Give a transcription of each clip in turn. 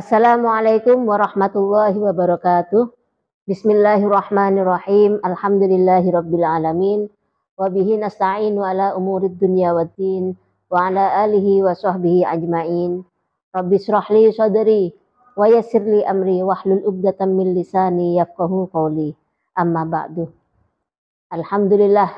Assalamualaikum warahmatullahi wabarakatuh. Bismillahirrahmanirrahim. Alhamdulillahirabbil alamin. Wa bihi nasta'inu ala umurid dunya waddin wa ala alihi wa sahbihi ajmain. Rabbi shrah li sadri wa yassir li amri wahlul 'uqdatam min lisani yafqahu qawli. Amma ba'du. Alhamdulillah,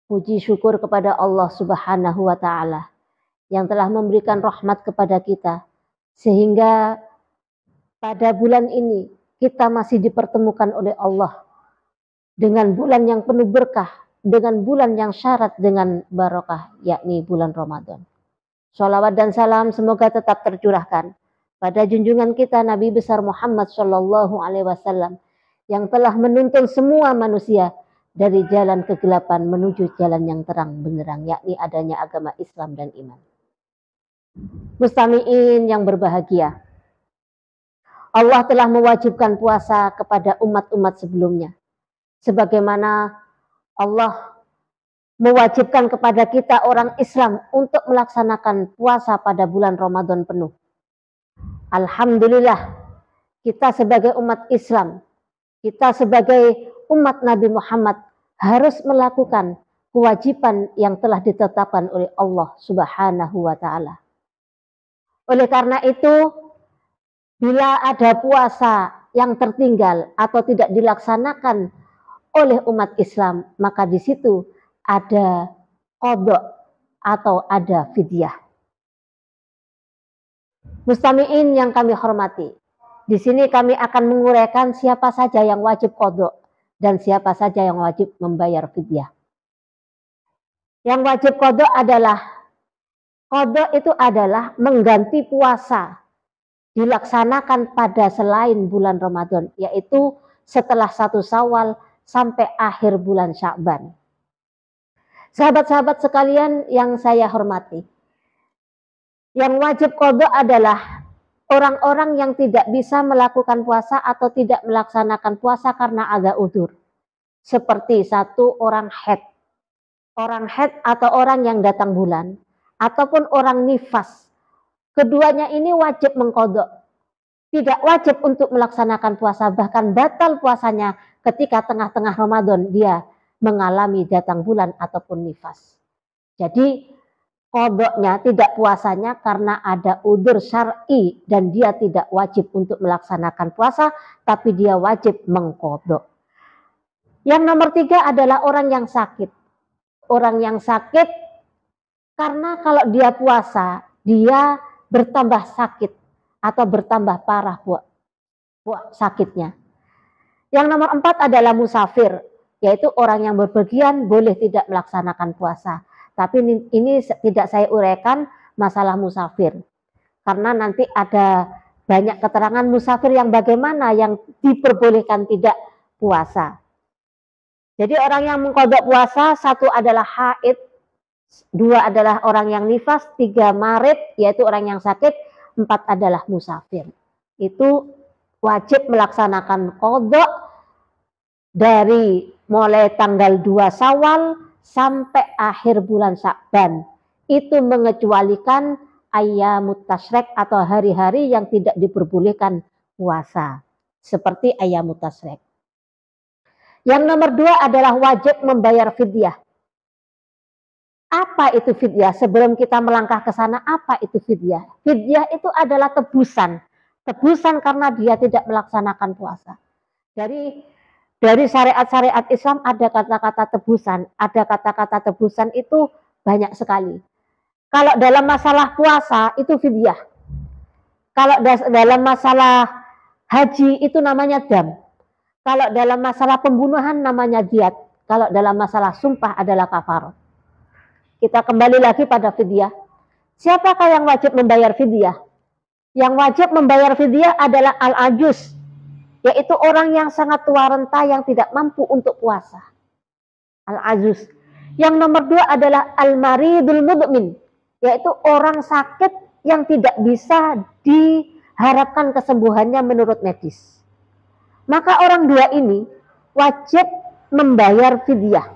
puji syukur kepada Allah Subhanahu wa taala yang telah memberikan rahmat kepada kita sehingga pada bulan ini kita masih dipertemukan oleh Allah dengan bulan yang penuh berkah, dengan bulan yang syarat dengan barokah, yakni bulan Ramadan. Sholawat dan salam semoga tetap tercurahkan pada junjungan kita Nabi besar Muhammad Shallallahu Alaihi Wasallam yang telah menuntun semua manusia dari jalan kegelapan menuju jalan yang terang benderang, yakni adanya agama Islam dan iman. Mustami'in yang berbahagia, Allah telah mewajibkan puasa kepada umat-umat sebelumnya. Sebagaimana Allah mewajibkan kepada kita orang Islam untuk melaksanakan puasa pada bulan Ramadan penuh. Alhamdulillah, kita sebagai umat Islam, kita sebagai umat Nabi Muhammad harus melakukan kewajiban yang telah ditetapkan oleh Allah Subhanahu wa taala. Oleh karena itu, bila ada puasa yang tertinggal atau tidak dilaksanakan oleh umat Islam, maka di situ ada qadha atau ada fidyah. Mustami'in yang kami hormati, di sini kami akan menguraikan siapa saja yang wajib qadha dan siapa saja yang wajib membayar fidyah. Yang wajib qadha itu adalah mengganti puasa dilaksanakan pada selain bulan Ramadan, yaitu setelah 1 Syawal sampai akhir bulan Sya'ban. Sahabat-sahabat sekalian yang saya hormati, yang wajib qadha adalah orang-orang yang tidak bisa melakukan puasa atau tidak melaksanakan puasa karena ada udzur. Seperti satu orang haid atau orang yang datang bulan, ataupun orang nifas. Keduanya ini wajib mengqadha. Tidak wajib untuk melaksanakan puasa, bahkan batal puasanya ketika tengah-tengah Ramadan dia mengalami datang bulan ataupun nifas. Jadi qadhanya, tidak puasanya karena ada udzur syar'i dan dia tidak wajib untuk melaksanakan puasa, tapi dia wajib mengqadha. Yang nomor 3 adalah orang yang sakit. Orang yang sakit karena kalau dia puasa, dia bertambah sakit atau bertambah parah sakitnya. Yang nomor 4 adalah musafir, yaitu orang yang berpergian boleh tidak melaksanakan puasa. Tapi ini tidak saya uraikan masalah musafir, karena nanti ada banyak keterangan musafir yang bagaimana yang diperbolehkan tidak puasa. Jadi orang yang mengqadha puasa, 1 adalah haid, 2 adalah orang yang nifas, 3 marid yaitu orang yang sakit, 4 adalah musafir. Itu wajib melaksanakan qadha dari mulai tanggal 2 Syawal sampai akhir bulan Sya'ban. Itu mengecualikan ayyamut tasyrik atau hari-hari yang tidak diperbolehkan puasa, seperti ayyamut tasyrik. Yang nomor 2 adalah wajib membayar fidyah. Apa itu fidyah? Sebelum kita melangkah ke sana, apa itu fidyah? Fidyah itu adalah tebusan. Tebusan karena dia tidak melaksanakan puasa. Dari syariat-syariat Islam ada kata-kata tebusan. Ada kata-kata tebusan itu banyak sekali. Kalau dalam masalah puasa itu fidyah. Kalau dalam masalah haji itu namanya dam. Kalau dalam masalah pembunuhan namanya diyat. Kalau dalam masalah sumpah adalah kafarah. Kita kembali lagi pada fidyah. Siapakah yang wajib membayar fidyah? Yang wajib membayar fidyah adalah al-ajuz, yaitu orang yang sangat tua renta yang tidak mampu untuk puasa. Al-ajuz. Yang nomor 2 adalah al-maridul mudmin, yaitu orang sakit yang tidak bisa diharapkan kesembuhannya menurut medis. Maka orang 2 ini wajib membayar fidyah.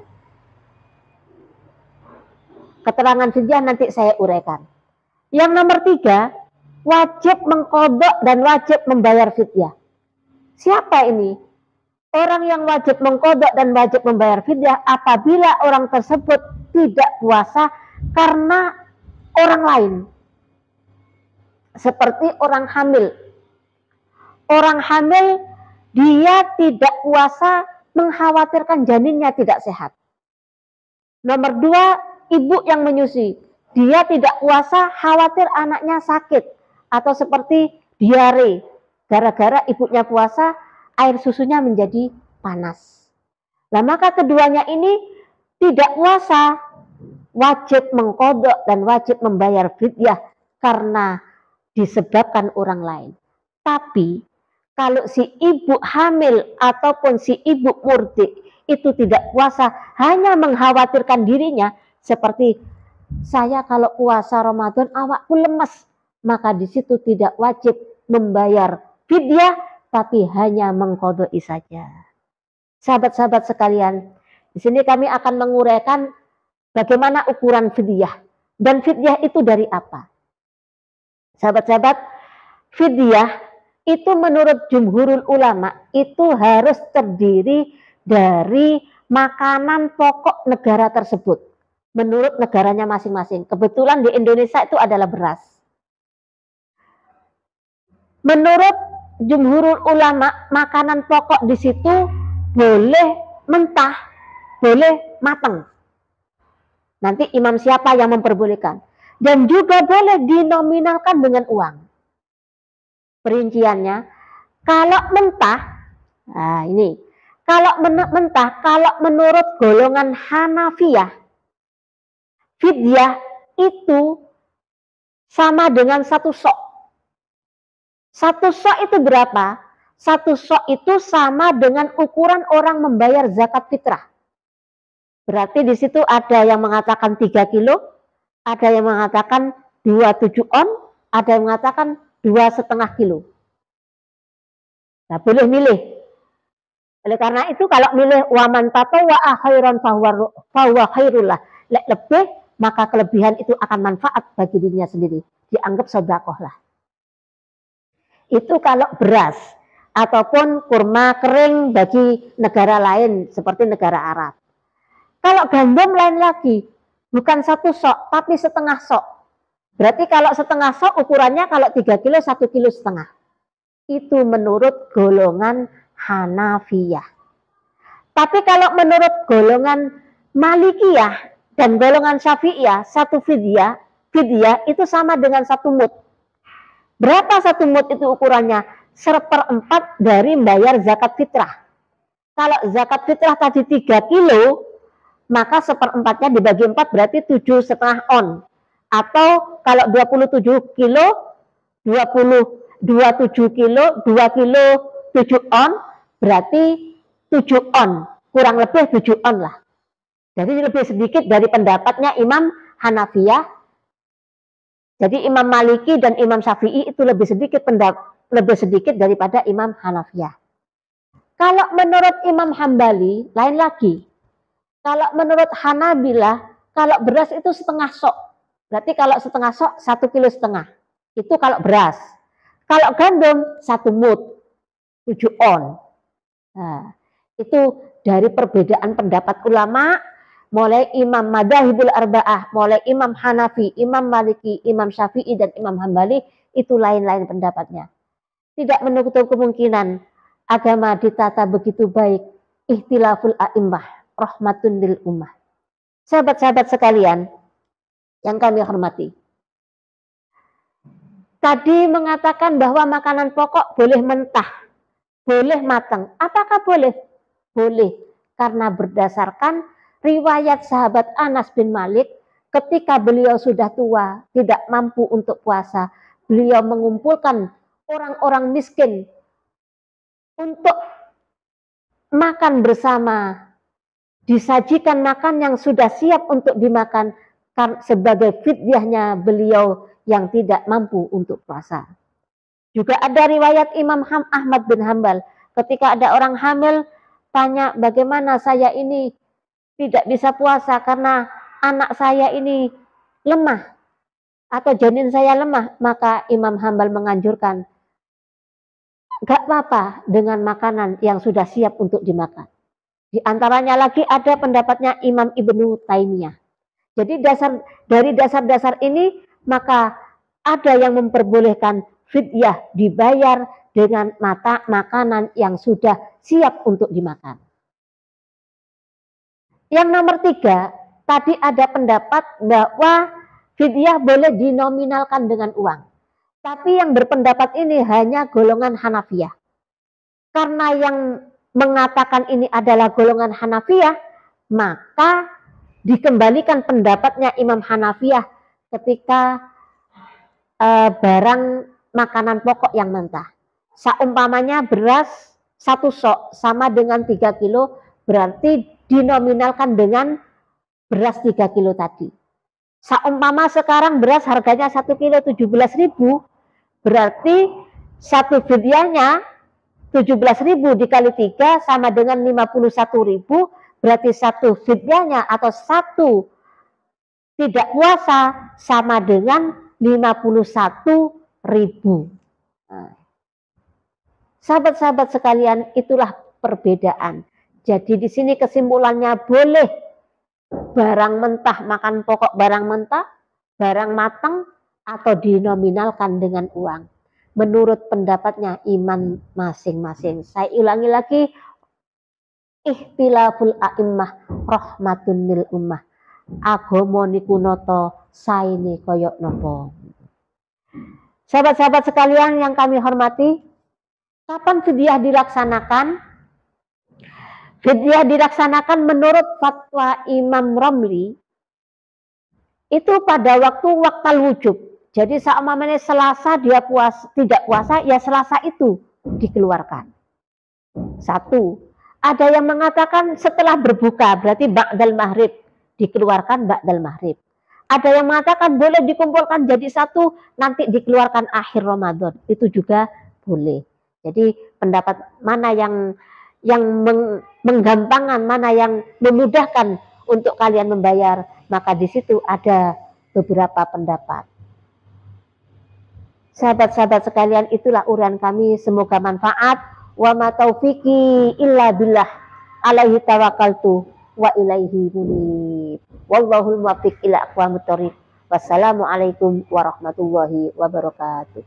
Keterangan fidyah nanti saya uraikan. Yang nomor 3 wajib mengqadha dan wajib membayar fidyah. Siapa ini? Orang yang wajib mengqadha dan wajib membayar fidyah apabila orang tersebut tidak puasa karena orang lain. Seperti orang hamil. Orang hamil dia tidak puasa mengkhawatirkan janinnya tidak sehat. Nomor 2, ibu yang menyusui. Dia tidak puasa khawatir anaknya sakit. Atau seperti diare. Gara-gara ibunya puasa, air susunya menjadi panas. Nah, maka keduanya ini tidak puasa. Wajib mengqadha dan wajib membayar fidyah karena disebabkan orang lain. Tapi, kalau si ibu hamil ataupun si ibu murdi itu tidak puasa, hanya mengkhawatirkan dirinya, seperti saya kalau puasa Ramadan awakku lemes, maka di situ tidak wajib membayar fidyah, tapi hanya mengqadha saja. Sahabat-sahabat sekalian, di sini kami akan menguraikan bagaimana ukuran fidyah dan fidyah itu dari apa. Sahabat-sahabat, fidyah itu menurut jumhurul ulama itu harus terdiri dari makanan pokok negara tersebut menurut negaranya masing-masing. Kebetulan di Indonesia itu adalah beras. Menurut jumhurul ulama, makanan pokok di situ boleh mentah, boleh matang. Nanti imam siapa yang memperbolehkan. Dan juga boleh dinominalkan dengan uang. Perinciannya, kalau mentah, nah ini, kalau mentah, kalau menurut golongan Hanafiyah, fidyah itu sama dengan 1 sok. 1 sok itu berapa? 1 sok itu sama dengan ukuran orang membayar zakat fitrah. Berarti di situ ada yang mengatakan 3 kilo, ada yang mengatakan 27 on, ada yang mengatakan 2,5 kilo. Nah, boleh milih. Oleh karena itu kalau milih waman tatawwa'a khairan fahuwa khairullah, lebih maka kelebihan itu akan manfaat bagi dirinya sendiri. Dianggap sedekah lah. Itu kalau beras ataupun kurma kering bagi negara lain seperti negara Arab. Kalau gandum lain lagi, bukan 1 sok tapi setengah sok. Berarti kalau setengah sok ukurannya kalau 3 kilo 1,5 kilo. Itu menurut golongan Hanafiyah. Tapi kalau menurut golongan Malikiyah dan golongan Syafi'iyah, 1 fidyah itu sama dengan 1 mud. Berapa 1 mud itu ukurannya? 1/4 dari bayar zakat fitrah. Kalau zakat fitrah tadi 3 kilo, maka 1/4-nya dibagi 4 berarti 7,5 on. Atau kalau 27 kilo, 27 kilo, 2 kilo 7 on, berarti 7 on. Kurang lebih 7 on lah. Jadi lebih sedikit dari pendapatnya Imam Hanafiyah. Jadi Imam Maliki dan Imam Syafi'i itu lebih sedikit daripada Imam Hanafiyah. Kalau menurut Imam Hambali, lain lagi. Kalau menurut Hanabilah, kalau beras itu setengah sok. Berarti kalau setengah sok, 1,5 kilo. Itu kalau beras. Kalau gandum, 1 mud, 7 on. Nah, itu dari perbedaan pendapat ulama, mulai Imam Madzhabul Arba'ah, mulai Imam Hanafi, Imam Maliki, Imam Syafi'i, dan Imam Hambali, itu lain-lain pendapatnya. Tidak menutup kemungkinan agama ditata begitu baik, ihtilaful a'immah, rahmatun lil ummah. Sahabat-sahabat sekalian, yang kami hormati. Tadi mengatakan bahwa makanan pokok boleh mentah, boleh matang. Apakah boleh? Boleh, karena berdasarkan riwayat sahabat Anas bin Malik, ketika beliau sudah tua, tidak mampu untuk puasa, beliau mengumpulkan orang-orang miskin untuk makan bersama, disajikan makan yang sudah siap untuk dimakan sebagai fidyahnya beliau yang tidak mampu untuk puasa. Juga ada riwayat Imam Ahmad bin Hambal, ketika ada orang hamil tanya, bagaimana saya ini tidak bisa puasa karena anak saya ini lemah. atau janin saya lemah, maka Imam Hambal menganjurkan gak apa-apa dengan makanan yang sudah siap untuk dimakan. Di antaranya lagi ada pendapatnya Imam Ibnu Taimiyah. Jadi dari dasar-dasar ini maka ada yang memperbolehkan fidyah dibayar dengan makanan yang sudah siap untuk dimakan. Yang nomor 3, tadi ada pendapat bahwa fidyah boleh dinominalkan dengan uang. Tapi yang berpendapat ini hanya golongan Hanafiyah. Karena yang mengatakan ini adalah golongan Hanafiyah, maka dikembalikan pendapatnya Imam Hanafiyah ketika barang makanan pokok yang mentah. Seumpamanya beras 1 sok sama dengan 3 kilo, berarti dinominalkan dengan beras 3 kilo tadi. Seumpama sekarang beras harganya 1 kilo 17.000, berarti satu fidyahnya 17.000 dikali 3 sama dengan 51.000, berarti satu fidyahnya atau satu tidak puasa sama dengan 51.000. Nah, sahabat-sahabat sekalian, itulah perbedaan. Jadi di sini kesimpulannya boleh barang mentah, makan pokok barang mentah, barang matang, atau dinominalkan dengan uang. Menurut pendapatnya imam masing-masing. Saya ulangi lagi, ikhtilaful a'immah rahmatun lil ummah. Agama niku nata saene kaya napa. Sahabat-sahabat sekalian yang kami hormati, kapan fidyah dilaksanakan? Fidyah dilaksanakan menurut fatwa Imam Romli itu pada waktu waktal wujub. Jadi seumpamanya Selasa dia tidak puasa, ya Selasa itu dikeluarkan. 1. Ada yang mengatakan setelah berbuka, berarti ba'dal maghrib, dikeluarkan ba'dal maghrib. Ada yang mengatakan boleh dikumpulkan jadi 1, nanti dikeluarkan akhir Ramadan. Itu juga boleh. Jadi pendapat mana yang menggampangkan, mana yang memudahkan untuk kalian membayar, maka di situ ada beberapa pendapat. Sahabat-sahabat sekalian, itulah uraian kami, semoga manfaat. Wa ma taufiqi illa billah, alaihi tawakkaltu wa ilaihi munib. Wallahul muwaffiq ila aqwamit thoriq. Wassalamualaikum warahmatullahi wabarakatuh.